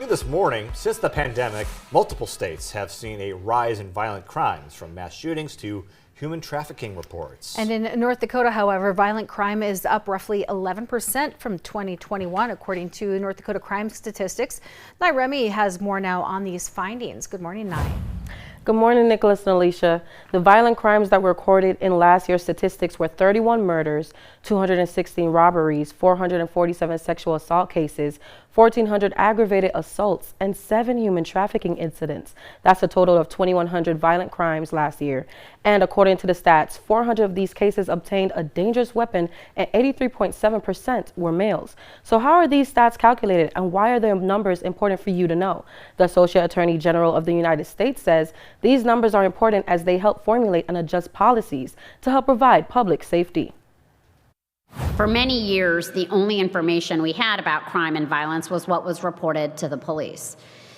this morning, since the pandemic, multiple states have seen a rise in violent crimes, from mass shootings to human trafficking reports. And in North Dakota, however, violent crime is up roughly 11% from 2021, according to North Dakota crime statistics. Nye Remy has more now on these findings. Good morning, Nye. Good morning, Nicholas and Alicia. The violent crimes that were recorded in last year's statistics were 31 murders, 216 robberies, 447 sexual assault cases, 1,400 aggravated assaults, and 7 human trafficking incidents. That's a total of 2,100 violent crimes last year. And according to the stats, 400 of these cases obtained a dangerous weapon and 83.7% were males. So how are these stats calculated, and why are the numbers important for you to know? The Associate Attorney General of the United States says these numbers are important as they help formulate and adjust policies to help provide public safety. For many years, the only information we had about crime and violence was what was reported to the police.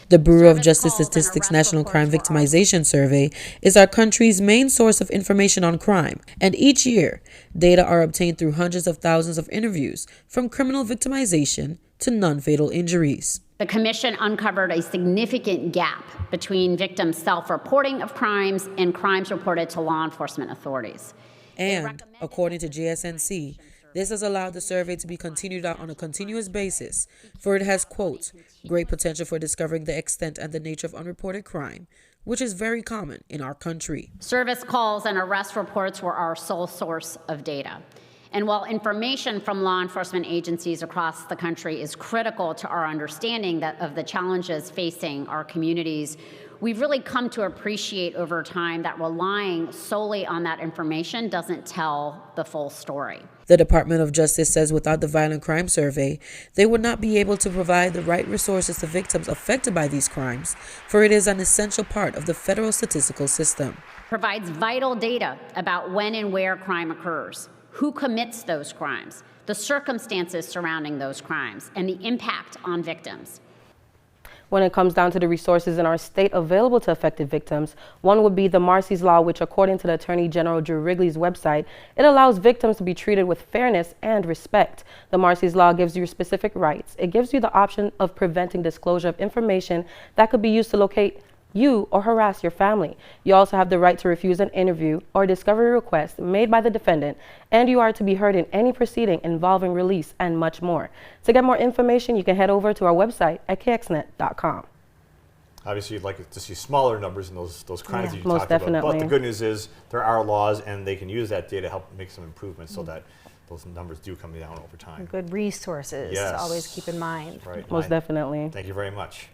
The Bureau of Justice Statistics National Crime Victimization Survey is our country's main source of information on crime, and each year, data are obtained through hundreds of thousands of interviews, from criminal victimization to non-fatal injuries. The Commission uncovered a significant gap between victims' self-reporting of crimes and crimes reported to law enforcement authorities. And, according to JSNC, this has allowed the survey to be continued out on a continuous basis, for it has, quote, great potential for discovering the extent and the nature of unreported crime, which is very common in our country. Service calls and arrest reports were our sole source of data. And while information from law enforcement agencies across the country is critical to our understanding of the challenges facing our communities, we've really come to appreciate over time that relying solely on that information doesn't tell the full story. The Department of Justice says without the Violent Crime Survey, they would not be able to provide the right resources to victims affected by these crimes, for it is an essential part of the federal statistical system. Provides vital data about when and where crime occurs, who commits those crimes, the circumstances surrounding those crimes, and the impact on victims. When it comes down to the resources in our state available to affected victims, one would be the Marsy's Law, which, according to the Attorney General Drew Wrigley's website, it allows victims to be treated with fairness and respect. The Marsy's Law gives you specific rights. It gives you the option of preventing disclosure of information that could be used to locate you or harass your family. You also have the right to refuse an interview or discovery request made by the defendant, and you are to be heard in any proceeding involving release, and much more. To get more information, you can head over to our website at kxnet.com. Obviously, you'd like to see smaller numbers in those crimes that you most talked definitely. about. But the good news is there are laws, and they can use that data to help make some improvements so that those numbers do come down over time. Good resources Yes. to always keep in mind. Right. Most definitely. Thank you very much.